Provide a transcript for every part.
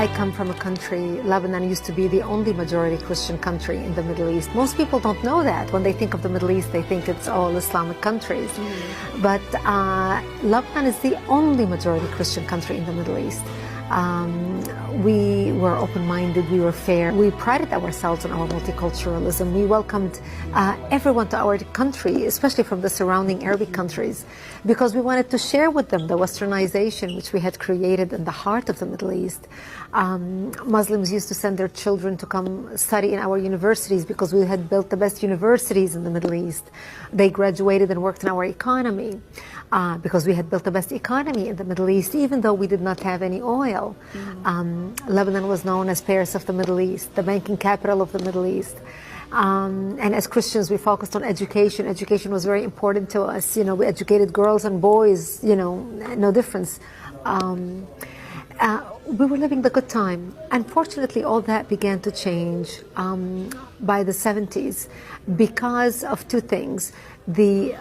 I come from a country, Lebanon used to be the only majority Christian country in the Middle East. Most people don't know that. When they think of the Middle East, they think it's all Islamic countries. But Lebanon is the only majority Christian country in the Middle East. We were open-minded, we were fair. We prided ourselves on our multiculturalism. We welcomed everyone to our country, especially from the surrounding Arabic countries, because we wanted to share with them the westernization which we had created in the heart of the Middle East. Muslims used to send their children to come study in our universities because we had built the best universities in the Middle East. They graduated and worked in our economy. Because we had built the best economy in the Middle East, even though we did not have any oil. Lebanon was known as Paris of the Middle East, the banking capital of the Middle East. And as Christians, we focused on education. Education was very important to us. You know, we educated girls and boys, you know, no difference. We were living the good time. Unfortunately, all that began to change by the 70s because of two things. The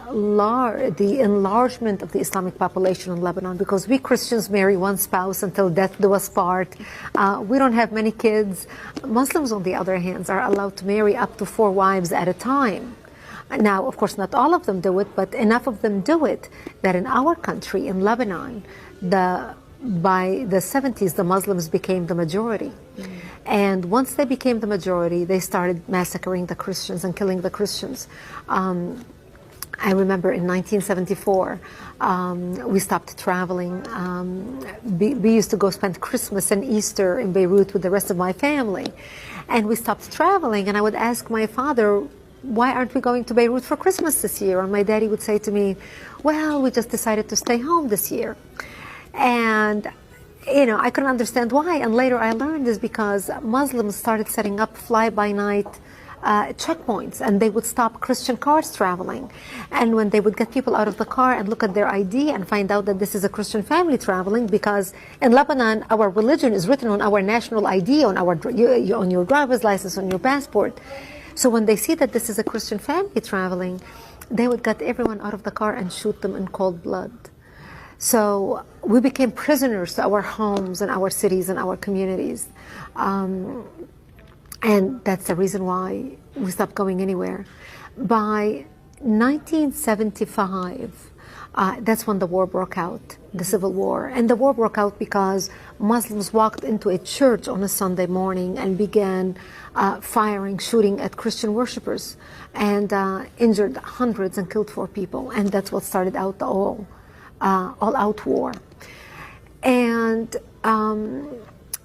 enlargement of the Islamic population in Lebanon, because we Christians marry one spouse until death do us part. We don't have many kids. Muslims, on the other hand, are allowed to marry up to 4 wives at a time. Now, of course, not all of them do it, but enough of them do it that in our country, in Lebanon, by the 70s, the Muslims became the majority. And once they became the majority, they started massacring the Christians and killing the Christians. I remember in 1974, we stopped traveling. We used to go spend Christmas and Easter in Beirut with the rest of my family. And we stopped traveling, and I would ask my father, why aren't we going to Beirut for Christmas this year? And my daddy would say to me, well, we just decided to stay home this year. And you know, I couldn't understand why. And later I learned is because Muslims started setting up fly-by-night checkpoints, and they would stop Christian cars traveling. And when they would get people out of the car and look at their ID and find out that this is a Christian family traveling, because in Lebanon our religion is written on our national ID, on your driver's license, on your passport. So when they see that this is a Christian family traveling, they would get everyone out of the car and shoot them in cold blood. So we became prisoners to our homes and our cities and our communities. And that's the reason why we stopped going anywhere. By 1975, that's when the war broke out, the civil war. And the war broke out because Muslims walked into a church on a Sunday morning and began firing, shooting at Christian worshippers, and injured hundreds and killed 4 people. And that's what started out the all-out war. And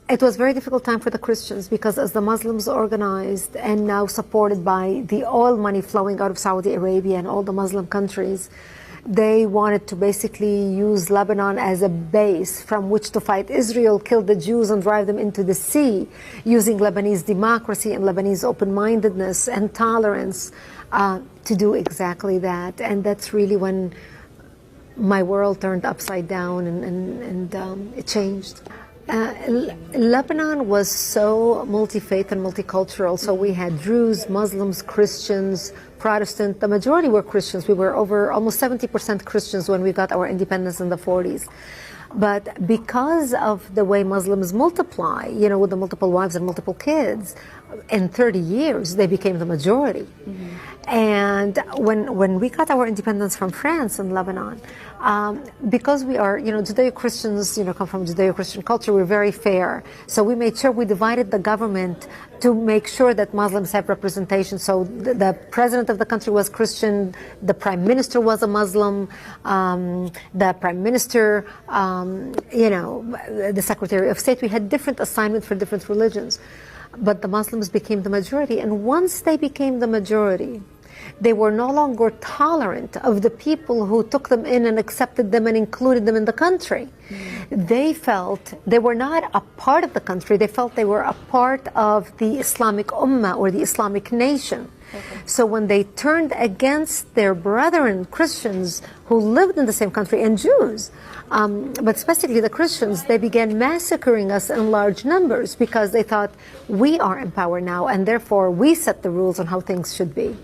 it was a very difficult time for the Christians, because as the Muslims organized and now supported by the oil money flowing out of Saudi Arabia and all the Muslim countries, they wanted to basically use Lebanon as a base from which to fight Israel, kill the Jews and drive them into the sea, using Lebanese democracy and Lebanese open-mindedness and tolerance to do exactly that. And that's really when my world turned upside down and it changed. Lebanon was so multi-faith and multicultural. So we had Druze, Muslims, Christians, Protestant. The majority were Christians. We were over almost 70% Christians when we got our independence in the 40s. But because of the way Muslims multiply, you know, with the multiple wives and multiple kids, in 30 years, they became the majority. And when we got our independence from France and Lebanon, because we are, you know, Judeo-Christians, you know, come from Judeo-Christian culture, we're very fair. So we made sure we divided the government to make sure that Muslims have representation. So the president of the country was Christian, the prime minister was a Muslim, the prime minister, you know, the secretary of state. We had different assignments for different religions. But the Muslims became the majority. And once they became the majority, they were no longer tolerant of the people who took them in and accepted them and included them in the country. They felt they were not a part of the country. They felt they were a part of the Islamic Ummah or the Islamic nation. So when they turned against their brethren Christians who lived in the same country, and Jews, but specifically the Christians, they began massacring us in large numbers because they thought we are in power now, and therefore we set the rules on how things should be.